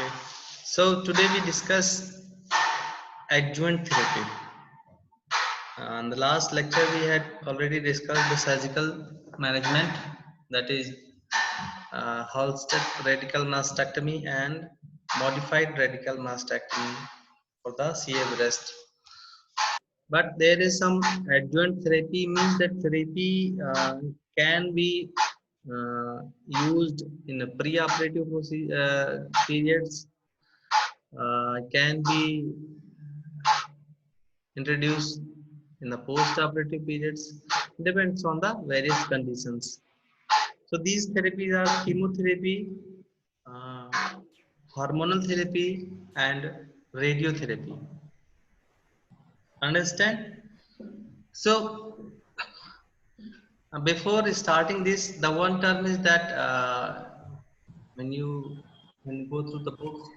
Okay. So today we discuss adjuvant therapy. In the last lecture we had already discussed the surgical management, that is Halsted radical mastectomy and modified radical mastectomy for the CA breast. But there is some adjuvant therapy, means that therapy can be uh, used in a pre-operative periods, can be introduced in the post-operative periods, depends on the various conditions. So these therapies are chemotherapy, uh, hormonal therapy, and radiotherapy. Understand? So before starting this, the one term is that when you go through the books,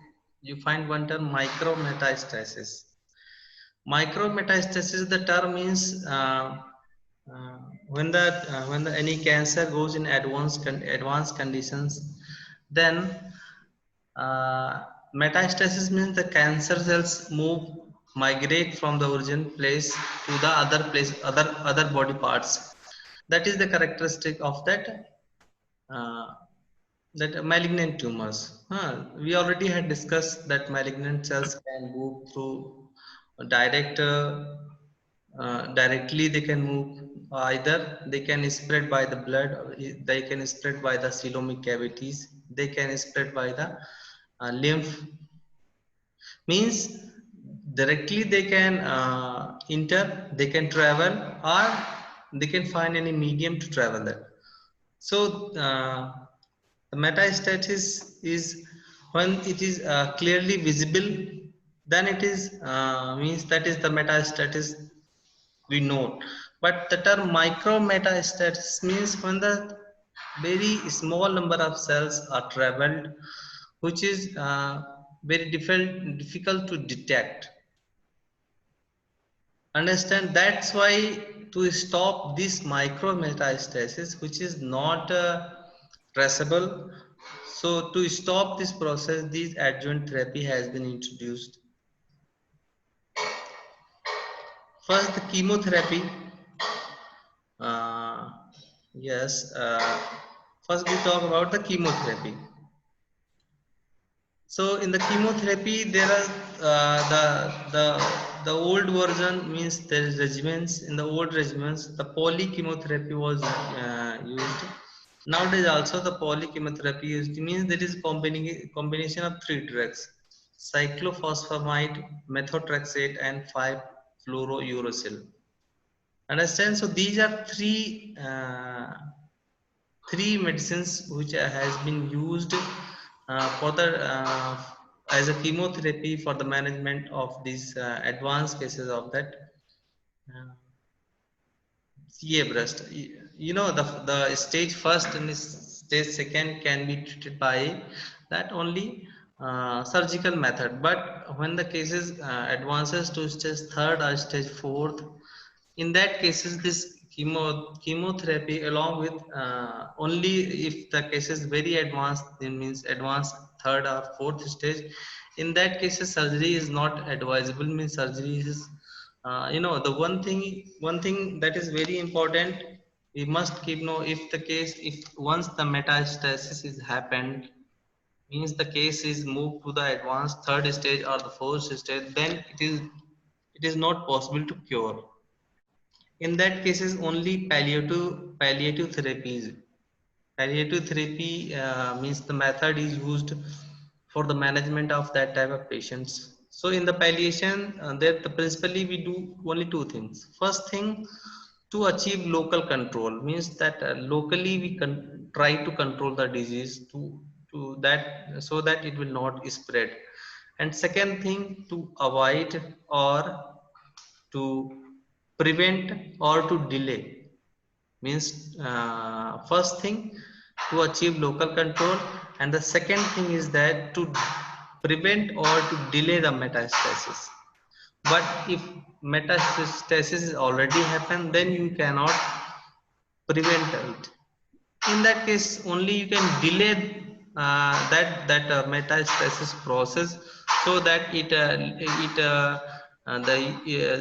you find one term micrometastasis. Micrometastasis, the term means uh, when the any cancer goes in advanced conditions, then metastasis means the cancer cells migrate from the origin place to the other body parts. That is the characteristic of uh, that malignant tumors. We already had discussed that malignant cells can move through direct directly. They can move, either they can spread by the blood, or they can spread by the coelomic cavities, they can spread by the lymph. Means directly they can enter, they can travel, or they can find any medium to travel there. So the metastasis is when it is clearly visible, then it is means that is the metastasis we know. But the term micrometastasis means when the very small number of cells are traveled, which is very difficult to detect. Understand? That's why to stop this micrometastasis, which is not traceable, so to stop this process, this adjuvant therapy has been introduced. First, the chemotherapy. Uh, yes. First, we talk about the chemotherapy. So, in the chemotherapy, there are the old version, means there is regimens. In the old regimens, the poly chemotherapy was used. Nowadays, also the poly chemotherapy used, means there is combination of three drugs: cyclophosphamide, methotrexate, and 5-fluorouracil. Understand? So these are three medicines which has been used for the as a chemotherapy for the management of these advanced cases of that uh, CA breast. You know, the stage first and stage second can be treated by that only surgical method. But when the cases advances to stage third or stage fourth, in that cases this chemotherapy along with only if the case is very advanced, it means advanced third or fourth stage, in that cases surgery is not advisable. Means surgery is the one thing that is very important, we must keep know, if the case, if once the metastasis is happened, means the case is moved to the advanced third stage or the fourth stage, then it is not possible to cure. In that cases only palliative therapies. Palliative therapy means the method is used for the management of that type of patients. So in the palliation, that the principally we do only two things. First thing, to achieve local control, means that locally we can try to control the disease to that, so that it will not spread. And second thing, to avoid or to prevent or to delay. Means first thing, to achieve local control, and the second thing is that to prevent or to delay the metastasis. But if metastasis is already happened, then you cannot prevent it. In that case only you can delay that metastasis process, so that the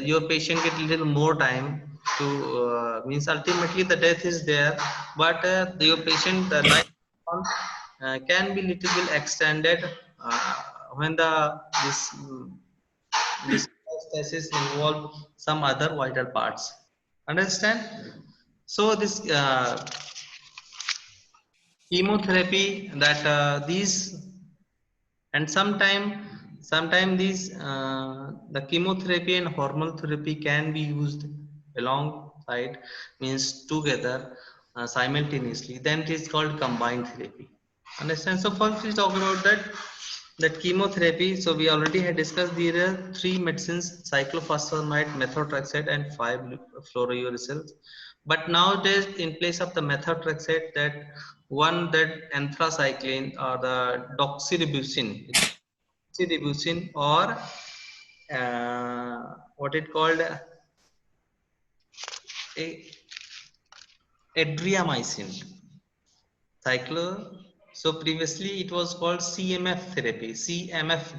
your patient get a little more time to means ultimately the death is there, but your patient the life can be little bit extended when the this metastasis involve some other vital parts. Understand? So this chemotherapy that these and sometime these the chemotherapy and hormonal therapy can be used alongside, means together simultaneously, then it is called combined therapy. Understand? So first we talk about that chemotherapy. So we already had discussed there are three medicines: cyclophosphamide, methotrexate, and 5-fluorouracil. But nowadays, in place of the methotrexate, that one that anthracycline or the doxorubicin or what it called a adriamycin cyclo. So previously it was called CMF therapy, CMF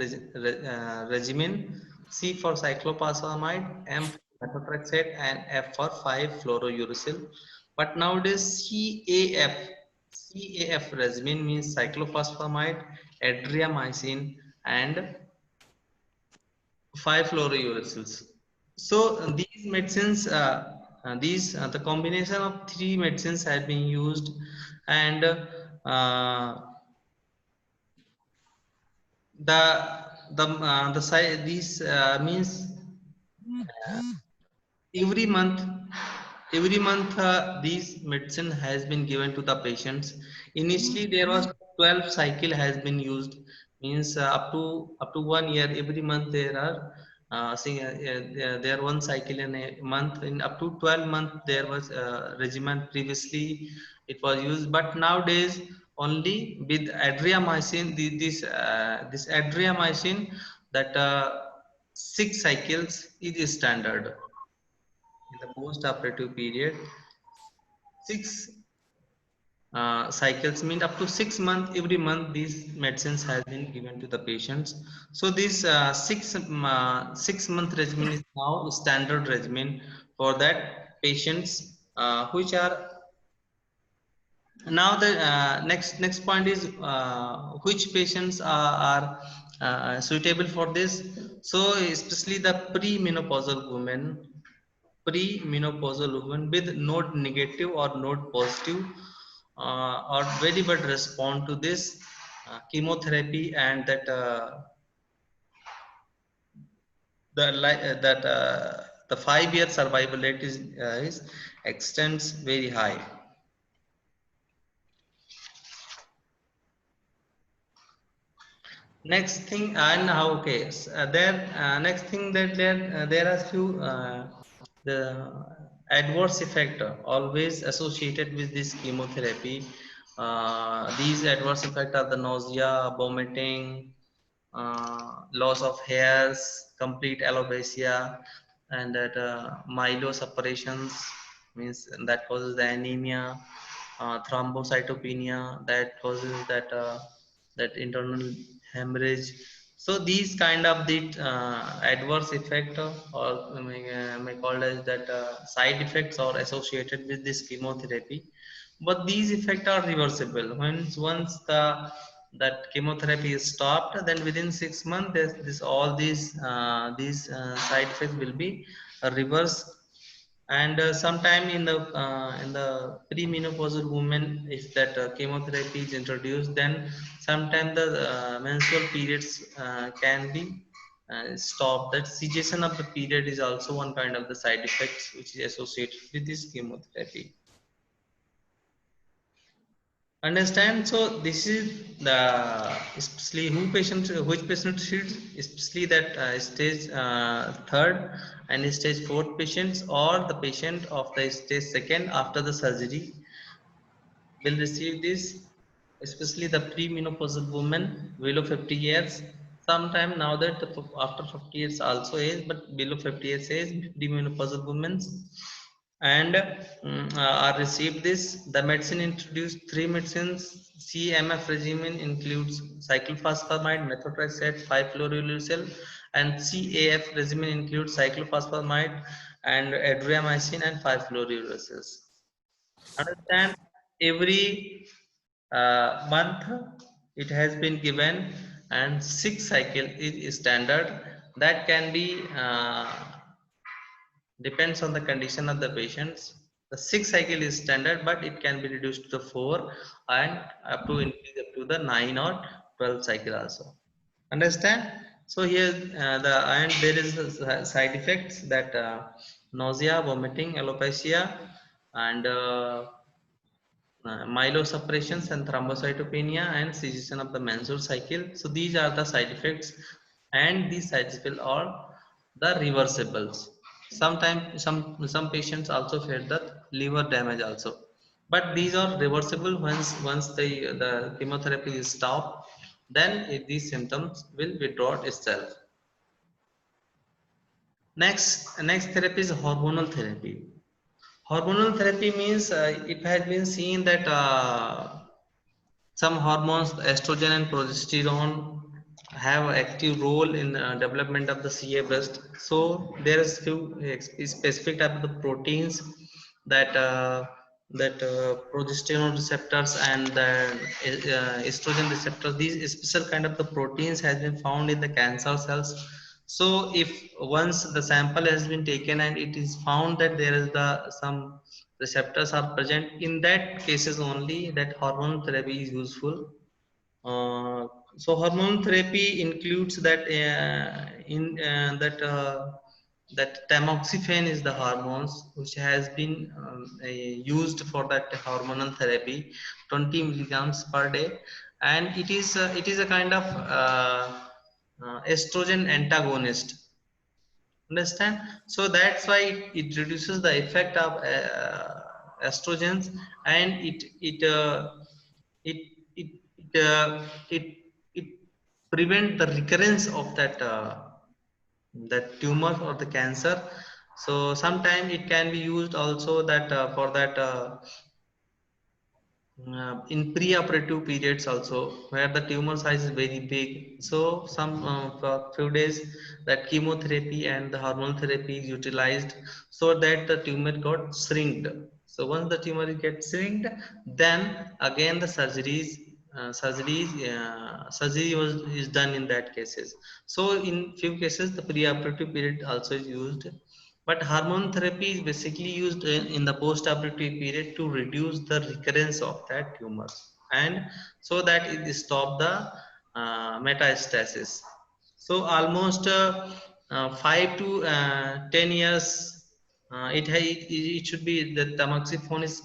regimen. C for cyclophosphamide, M for methotrexate, and F for 5-fluorouracil. But nowadays CAF regimen means cyclophosphamide, adriamycin, and 5-fluorouracils. So these medicines, these the combination of three medicines had been used, and these means every month these medicine has been given to the patients. Initially there was 12 cycle has been used, means up to 1 year every month there are there one cycle in a month. In up to 12 month there was regimen previously it was used, but nowadays only with adriamycin, this adriamycin, that 6 cycles is standard in the post-operative period. 6 cycles mean up to 6 months. Every month, these medicines has been given to the patients. So this 6 month regimen is now standard regimen for that patients, which are now the next point is which patients are suitable for this. So especially the premenopausal women with node negative or node positive are very well respond to this chemotherapy, and that the 5-year survival rate is extends very high. Next thing, and how okay, there next thing that there are few the adverse effect always associated with this chemotherapy. These adverse effect are the nausea, vomiting, loss of hairs, complete alopecia, and that myelosuppressions, means that causes the anemia, thrombocytopenia that causes that internal hemorrhage. So these kind of the adverse effect or may called as that side effects are associated with this chemotherapy, but these effects are reversible. Once that chemotherapy is stopped, then within 6 months this all these side effects will be reversed. And sometime in the premenopausal woman, if that chemotherapy is introduced, then sometime the menstrual periods can be stopped. That cessation of the period is also one kind of the side effects which is associated with this chemotherapy. Understand? So this is the especially which patient should, especially that stage third and stage fourth patients, or the patient of the stage second after the surgery will receive this, especially the premenopausal woman below 50 years. Sometime now that after 50 years also is, but below 50 years age, premenopausal women. and are received this. The medicine introduced three medicines. CMF regimen includes cyclophosphamide, methotrexate, 5-fluorouracil, and CAF regimen includes cyclophosphamide and adriamycin and 5-fluorouracil. Understand, every month it has been given, and 6 cycle is standard. That can be depends on the condition of the patients. The 6 cycle is standard, but it can be reduced to 4 and up to increase up to the 9 or 12 cycle also. Understand? So here and there is side effects that nausea, vomiting, alopecia, and myelosuppressions and thrombocytopenia and cessation of the menstrual cycle. So these are the side effects, and these side effects are the reversibles. Sometimes some patients also feel that liver damage also, but these are reversible once the chemotherapy is stopped. Then these symptoms will withdraw itself. Next therapy is hormonal therapy. Hormonal therapy means it has been seen that some hormones, estrogen and progesterone, have an active role in development of the CA breast. So there is few specific type of the proteins that progesterone receptors and the estrogen receptors. These special kind of the proteins has been found in the cancer cells. So if once the sample has been taken and it is found that there is the some receptors are present, in that cases only that hormone therapy is useful. uh, so hormone therapy includes that in that tamoxifen is the hormones which has been used for that hormonal therapy, 20 milligrams per day, and it is a kind of estrogen antagonist. Understand? So that's why it reduces the effect of estrogens, and it it it it prevent the recurrence of that tumor or the cancer. So sometimes it can be used also that for that in pre-operative periods also, where the tumor size is very big. So some for few days that chemotherapy and the hormone therapy is utilized so that the tumor got shrinked. So once the tumor gets shrinked, then again the surgery is done in that cases. So in few cases the pre-operative period also is used, but hormone therapy is basically used in the post-operative period to reduce the recurrence of that tumors, and so that it stop the metastasis. So almost 5 to 10 years, it should be the tamoxifen is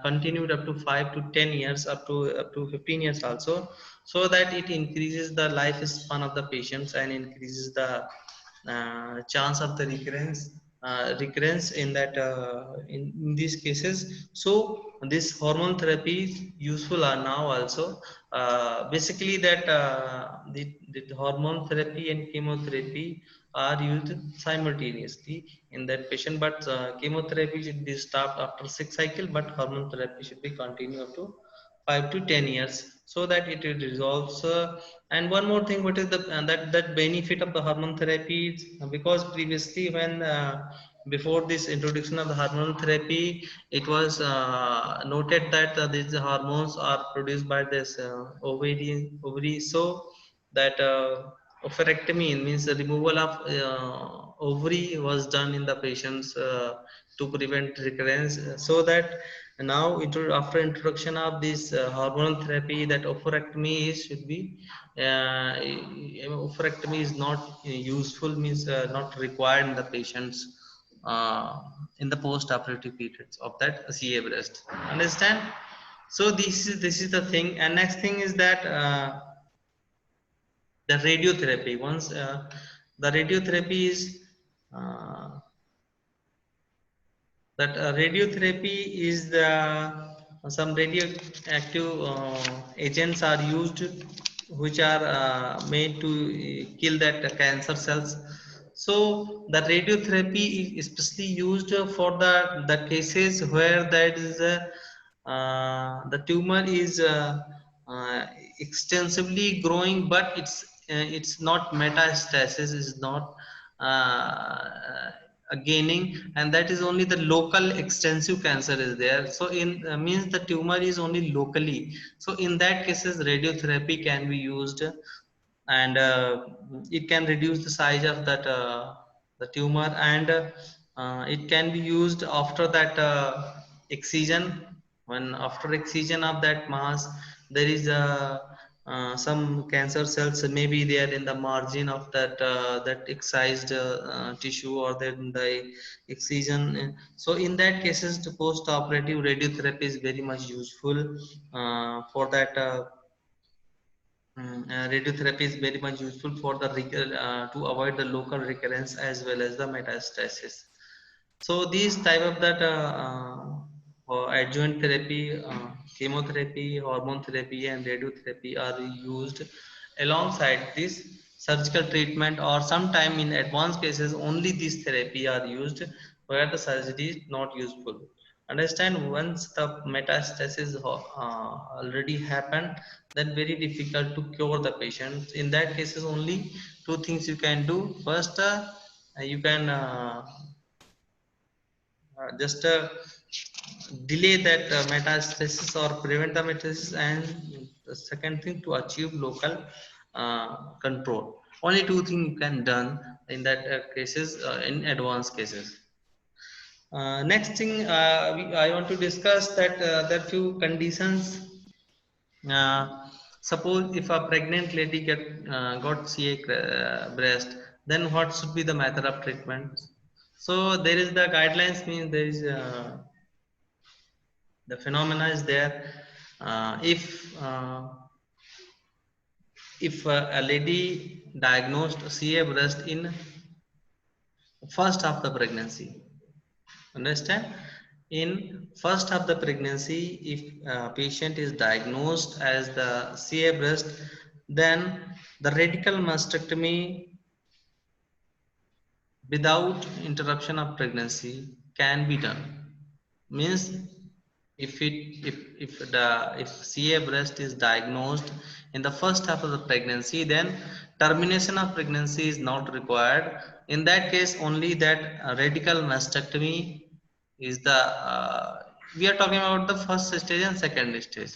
continued up to 5 to 10 years, up to 15 years also, so that it increases the lifespan of the patients and increases the chance of the recurrence in that in these cases. So this hormone therapy is useful now also. Basically that the hormone therapy and chemotherapy are used simultaneously in that patient, but chemotherapy should be stopped after 6 cycle, but hormone therapy should be continued up to 5 to 10 years, so that it resolves. And one more thing, what is the that benefit of the hormone therapy is, because previously when before this introduction of the hormone therapy, it was noted that these hormones are produced by this ovary, so that oophorectomy means the removal of ovary was done in the patients to prevent recurrence. So that now after introduction of this hormonal therapy, that oophorectomy should be oophorectomy is not useful, means not required in the patients in the post-operative periods of that CA breast. Understand? So this is the thing. And next thing is that the radiotherapy. Once the radiotherapy is uh, that radiotherapy is the some radioactive agents are used which are made to kill that cancer cells. So the radiotherapy is especially used for the cases where that is the tumor is uh, extensively growing, but it's not metastasis, is not gaining, and that is only the local extensive cancer is there. So in means the tumor is only locally. So in that cases, radiotherapy can be used, and it can reduce the size of that the tumor, and it can be used after that excision. When after excision of that mass, there is some cancer cells may be there in the margin of that that excised tissue, or then the excision. So in that cases, the post operative radiotherapy is very much useful for that radiotherapy is very much useful for the to avoid the local recurrence as well as the metastasis. So these type of that adjuvant therapy, chemotherapy, hormone therapy, and radiotherapy are used alongside this surgical treatment, or sometime in advanced cases only this therapy are used where the surgery is not useful. Understand, once the metastasis already happened, then very difficult to cure the patient. In that cases, only two things you can do. First, you can just delay that metastasis or prevent the metastasis, and the second thing, to achieve local control. Only two things you can done in that cases, in advanced cases. Next thing, I want to discuss that there are few conditions. Suppose if a pregnant lady got CA breast, then what should be the method of treatment? So there is the guidelines, means there is the phenomena is there. If a lady diagnosed CA breast in first half the pregnancy, understand, in first half the pregnancy, if a patient is diagnosed as the CA breast, then the radical mastectomy without interruption of pregnancy can be done. Means, if it if CA breast is diagnosed in the first half of the pregnancy, then termination of pregnancy is not required. In that case, only that radical mastectomy is the we are talking about the first stage and second stage.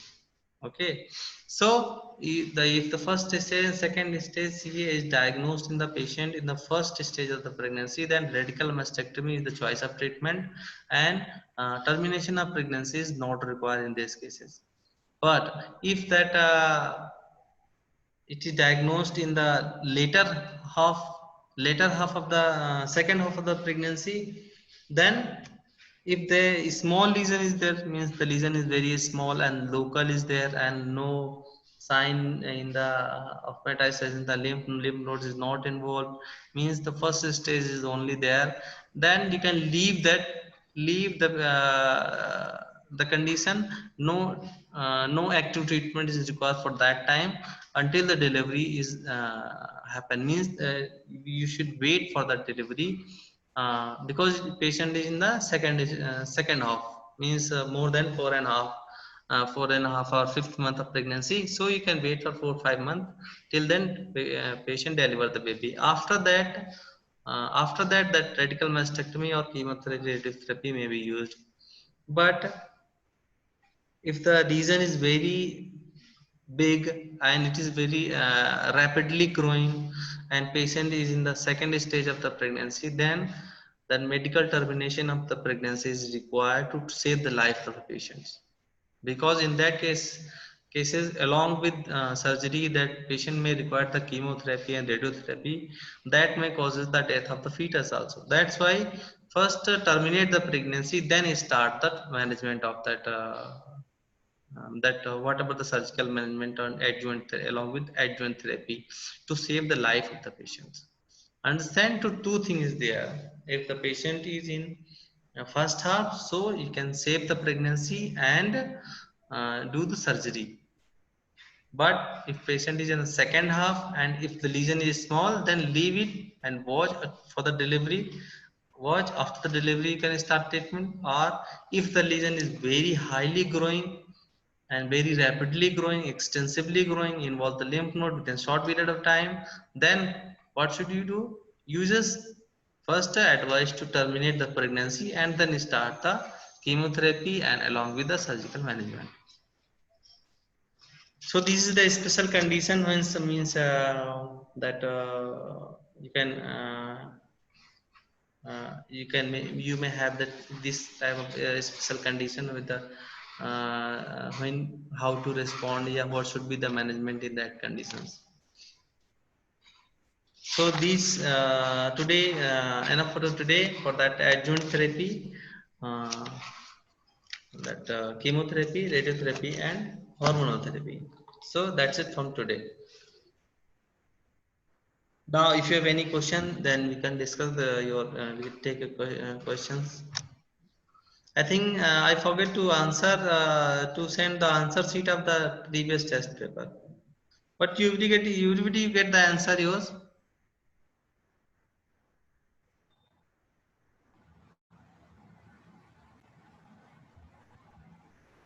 Okay, so if the first stage and second stage CA is diagnosed in the patient in the first stage of the pregnancy, then radical mastectomy is the choice of treatment, and termination of pregnancy is not required in these cases. But if that it is diagnosed in the half later half of the second half of the pregnancy, then if the small lesion is there, means the lesion is very small and local is there, and no sign in the of metastasis in the lymph nodes is not involved, means the first stage is only there, then you can leave the condition. No active treatment is required for that time until the delivery is happen, means you should wait for the delivery, because patient is in the second half, means more than 4.5 or fifth month of pregnancy. So you can wait for 4 5 months, till then patient deliver the baby. After that that radical mastectomy or chemotherapy radiotherapy may be used. But if the lesion is very big and it is very rapidly growing, and patient is in the second stage of the pregnancy, then medical termination of the pregnancy is required to save the life of the patients. Because in that cases, along with surgery, that patient may require the chemotherapy and radiotherapy, that may causes the death of the fetus also. That's why first terminate the pregnancy, then start the management of that what about the surgical management on along with adjuvant therapy to save the life of the patients. Understand, two things is there. If the patient is in first half, so you can save the pregnancy and do the surgery. But if patient is in the second half and if the lesion is small, then leave it and watch for the delivery. Watch after the delivery, you can start treatment. Or if the lesion is very highly growing and very rapidly growing, extensively growing, involve the lymph node within a short period of time, then what should you do? You just first advise to terminate the pregnancy and then start the chemotherapy and along with the surgical management. So this is the special condition when some means that you may have that this type of special condition with the when how to respond, yeah, what should be the management in that conditions. So these today enough for today for that adjuvant therapy, uh, that chemotherapy, radiotherapy, and hormonal therapy. So that's it from today. Now, if you have any question, then we can discuss we can take questions. I think I forget to answer to send the answer sheet of the previous test paper. But you get the answer yours.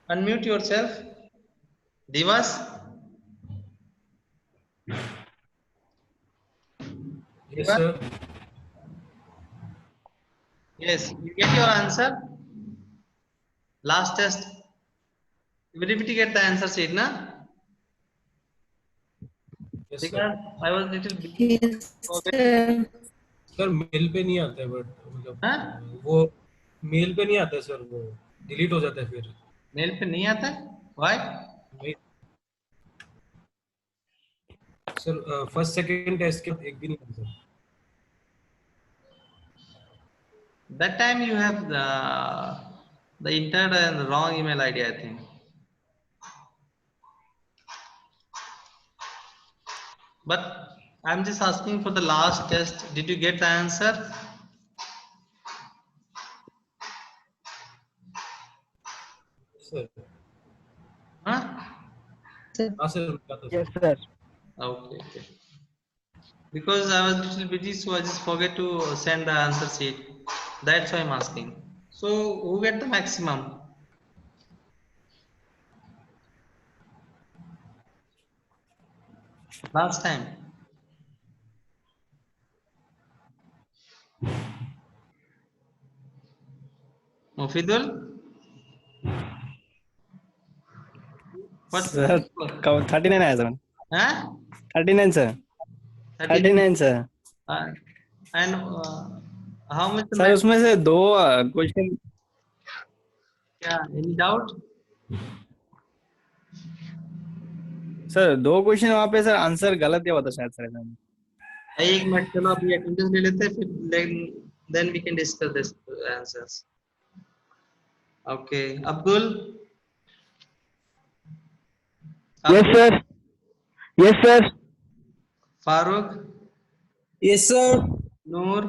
Unmute yourself, Divas. Yes, sir. Yes, you get your answer. Last test. Everybody get the answer sheet, na? Yes, sir. Because I was little busy. Yes, Forget. sir. Sir mail पे नहीं आता है but मतलब हाँ? वो mail पे नहीं आता है सर, वो डिलीट हो जाता है फिर मेल पे नहीं आता? Why? Sir first second test के एक भी नहीं आता sir. That time you have the entered and wrong email ID, I think. But I'm just asking for the last test. Did you get the answer? Sir Huh? हाँ sir मिला था Yes, sir. sir. Okay, okay. Because I was little busy, so I just forget to send the answer sheet. That's why I'm asking. So who get the maximum? Last time. Mufidul? What? Sir, 39 आया sir. Huh? 39 sir. 39 sir. And how much? Sir उसमें से दो question. Yeah, any doubt? Sir दो question वहाँ पे sir answer गलत दिया हुआ था शायद सर. एक मिनट, चलो अभी अटेंडेंस ले लेते हैं, फिर then we can discuss this answers. Okay, Abdul. Yes sir. Yes sir. Farooq. Yes, sir. Noor.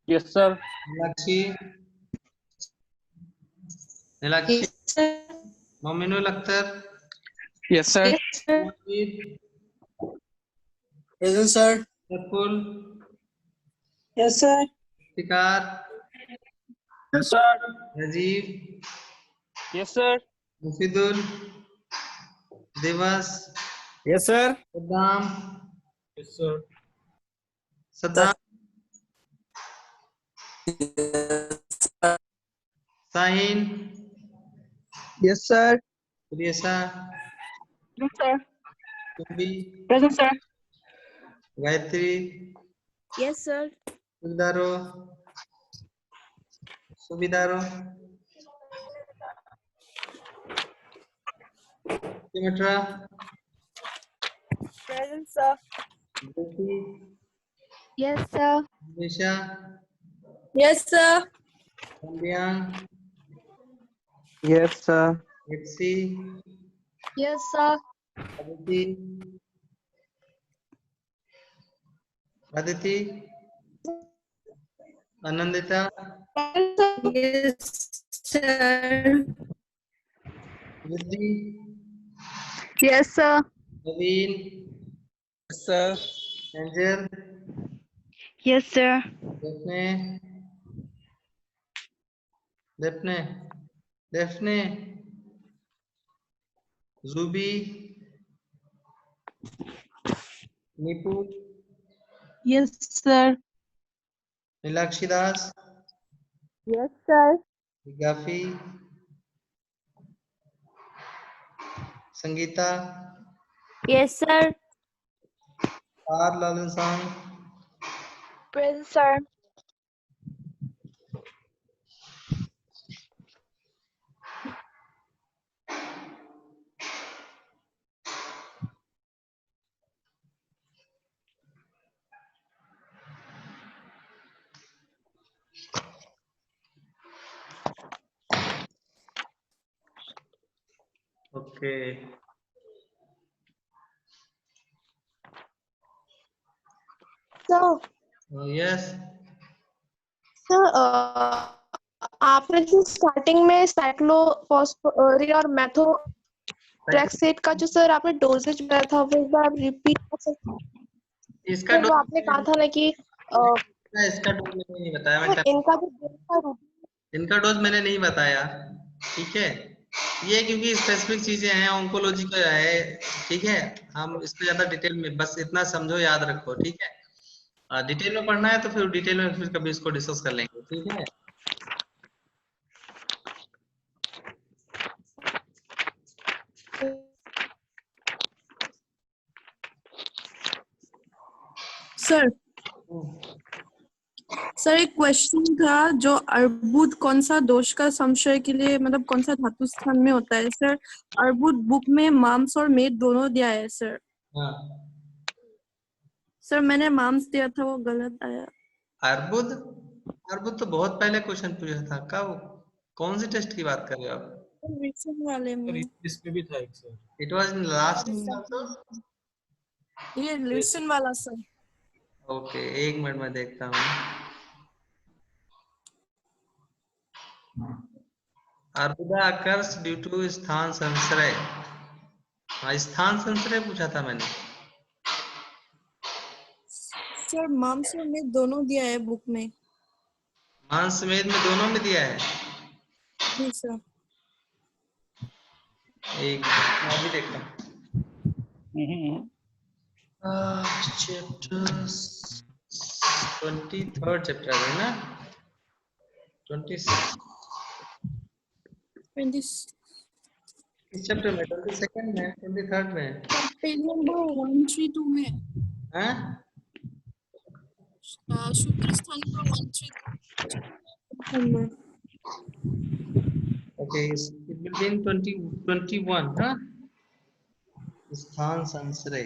Yes sir. Nilakshi. Yes, sir. Mominul Akhtar. Yes sir. Yes, sir. Mohammed. Present, sir. Saiful. Yes, sir. Tikar. Yes sir. Rajiv. Yes sir. Mufidul. Devas. Yes sir. Saddam. Yes sir. Saddam. Sahin. Yes sir. Priesa. Yes, sir. Kumbi. Present, sir. Gayatri. Yes, sir. Sundaro. Subidaro. Symmetra. Present, sir. Jyoti. Yes, sir. Nisha. Yes, sir. Sandyang. Yes sir. Exi. Yes, sir. Aditi. Aditi. Anandita. Yes, sir. Vidhi. Yes, sir. Naveen, Yes, sir. Angel, Yes, sir. Daphne, Daphne, Daphne, Zubi, Nipu, Yes, sir. Nilakshi Das, Yes, sir. Gafi, Sangeeta, Yes, sir. R. Lalan Sang, Present, sir. okay. So, Yes, sir आपने जो starting में साइक्लोफॉस्फोरिल और methotrexate का जो sir आपने doses बताया था वो एक बार आप रिपीट कर सकते हैं? इसका सर वो डोज आपने कहा था ना कि इसका डोज मैंने नहीं बताया, मैं इनका जो dose था इनका डोज मैंने नहीं बताया, ठीक है। ये क्योंकि स्पेसिफिक चीजें हैं, ऑन्कोलॉजी का है, ठीक है। हम इसको ज्यादा डिटेल में बस इतना समझो, याद रखो, ठीक है। डिटेल में पढ़ना है तो फिर डिटेल में फिर कभी इसको डिस्कस कर लेंगे, ठीक है। सर सर एक क्वेश्चन था, जो अर्बुद कौन सा दोष का संशय के लिए मतलब कौन सा धातु स्थान में होता है सर? अर्बुद बुक में मांस और मेद दोनों दिया है सर। हाँ, सर मैंने मांस दिया था, वो गलत आया। अर्बुद अर्बुद तो बहुत पहले क्वेश्चन पूछा था, कब, कौन सी टेस्ट की बात कर रहे हो आप? रिसेंट वाले सर में इसमें भी था एक sir. It was in last ये लिसन वाला सर। ओके, एक मिनट में देखता हूँ। अर्बुदा अकर्स ड्यू टू स्थान संश्रय। हाँ, स्थान संश्रय पूछा था मैंने। सर मांस और मेद दोनों दिया है बुक में। मांस मेद में दोनों में दिया है। जी सर। एक मैं भी देखता हूँ। चैप्टर 23rd चैप्टर है ना, 26 इस चैप्टर में, 22nd में, 23rd में, पेज नंबर 132 में हैं? सूत्र स्थान का 132 number. Okay, it will be in 21, हाँ? स्थान संश्रय।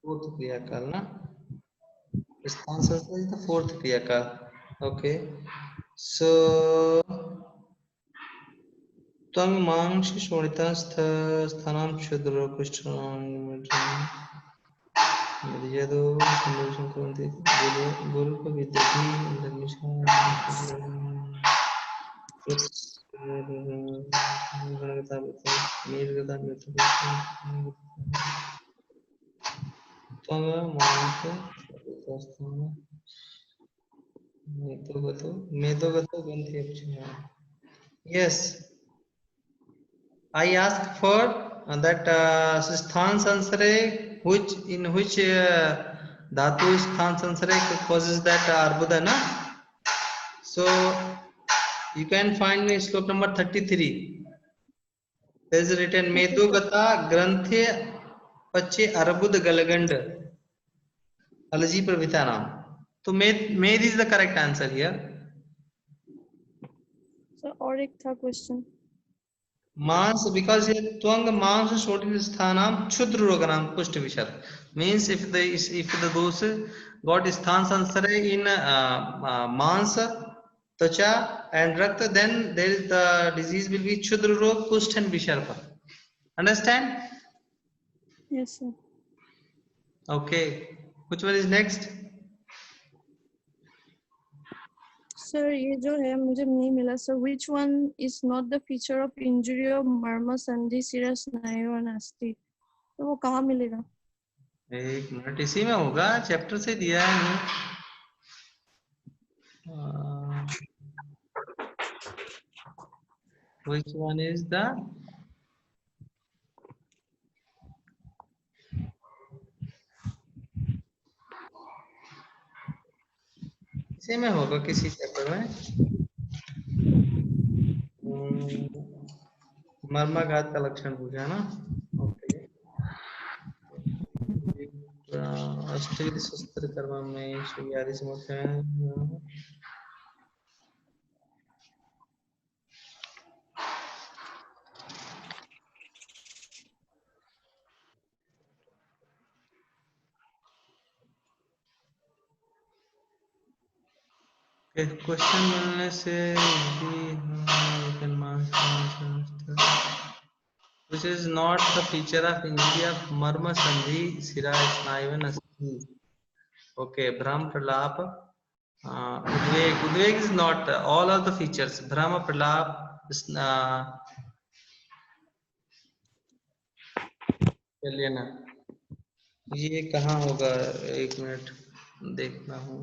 फोर्थ क्रियाकाल ना, स्थान संश्रय the fourth क्रियाकाल। ओके, सो तंग मांस शोणिता स्थानां क्षुद्र पृष्ठानां यदो संदर्शन करन्ति गुरु को विद्यार्थी निर्गता yes, I asked for that sthan sansare, which in which dhatu sthan sansare causes that arbuda na. So you can find in slope number 33. There is written medogata granthe pache arbud galgand alaji pravita naam. So med is the correct answer here. Sir और एक था question. मांस, because here twang मांस shorting sthanam क्षुद्र रोगनाम पुष्ट विशद means if the those got sthan sansare in मांस त्वचा and rakta, then there is the disease will be क्षुद्र रोग पुष्ट and visharpa. Understand? Yes sir. Okay, which one is next? Sir ये जो है मुझे नहीं मिला sir. which one is not the feature of injury of मर्म संधि शिरा स्नायु और अस्थि, तो वो कहाँ मिलेगा? एक मिनट, इसी में होगा, चैप्टर से दिया है नहीं। which one is the इसी में होगा किसी चैप्टर में। मर्माघात का लक्षण पूछा ना। ओके, अष्टविध शस्त्र कर्म में सुयारी समस्या। क्वेश्चन मिलने से which is not the feature of injury of मर्म संधि शिरा स्नायु and अस्थि. Okay, भ्रम प्रलाप, उद्वेग. उद्वेग is not all of the features. भ्रम प्रलाप, चलिए ना, ये कहाँ होगा, एक मिनट देखना हूँ।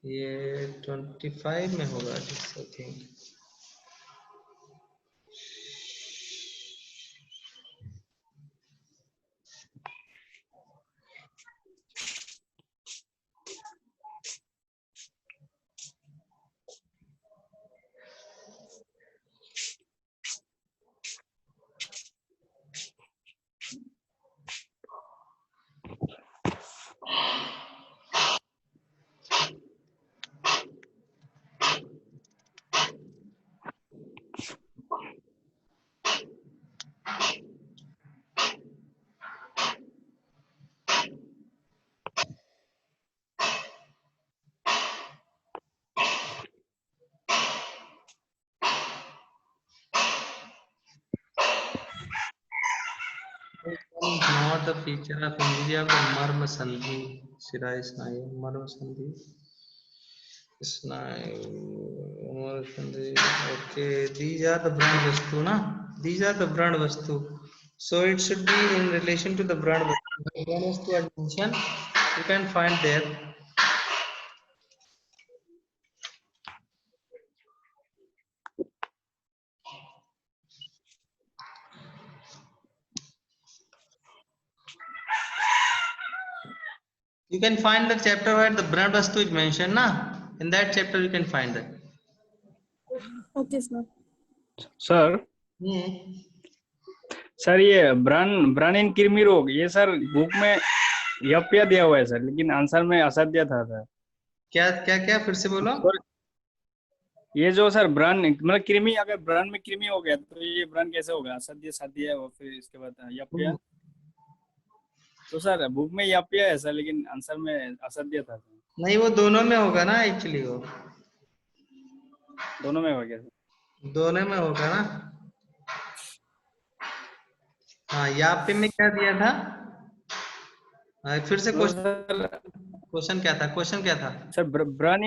ये 25 में होगा I think. Not the feature of injury of मर्म संधि शिरा स्नायु, मर्म संधि स्नायु, मर्म संधि. Okay, these are the brand vastu ना, these are the brand vastu, so it should be in relation to the brand vastu. Brand vastu attention you can find there. You can find the chapter where the brand vastu is mentioned na, in that chapter you can find that. Okay sir. Sir sir ये ब्रन इन कृमि रोग, ये sir book में यप्या दिया हुआ है sir, लेकिन answer में असत्य था सर। क्या क्या क्या फिर से बोलो। ये जो सर ब्रन मतलब कृमि, अगर ब्रन में कृमि हो गया तो ये ब्रन कैसे होगा? असत्य साध्य है और फिर इसके बाद यप्या, तो सर बुक में यप्या है सर, लेकिन आंसर में असत्य था सर। नहीं, वो दोनों में होगा ना, एक्चुअली वो दोनों में हो गया सर, दोनों में होगा ना। हाँ, यापे में क्या दिया था? फिर से क्वेश्चन क्या था? क्वेश्चन क्या था सर? ब्रन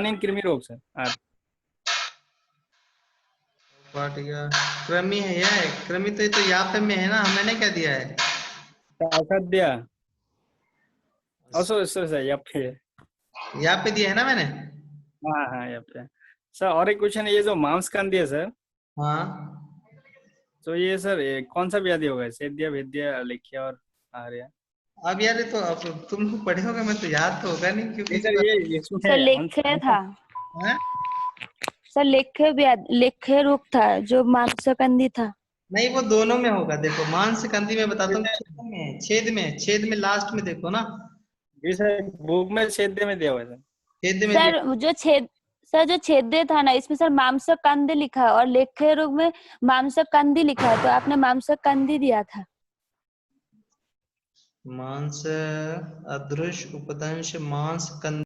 इन कृमि रोग सर। क्रमी है या क्रमी, तो यापे में है ना, मैंने क्या दिया है? असत्य सर यापे दिया है ना मैंने। हाँ हाँ यप्या सर। और एक क्वेश्चन, ये जो मांसकांदी है सर, हाँ, तो ये सर ये कौन सा व्याधि होगा? सेद्य, वेद्य, लेख्य और आर्य। अब यार तो अब तुम पढ़े होगे, मैं तो याद तो होगा नहीं, क्योंकि सर ये सर लेख्य था है? सर, लेख्य रोग था जो मांसकांदी था। नहीं, वो दोनों में होगा। देखो, मांसकांदी में बताता हूँ, छेद में लास्ट में देखो ना। जी सर, बुक में छेद में दिया हुआ है सर। छेद में सर जो सर जो छेद्य था ना, इसमें सर मांसक कंद लिखा है और लेख्य रोग में मांसक कंदी लिखा है, तो आपने मांसक कंदी दिया था। मांस अदृश्य उपदंश मांस कंद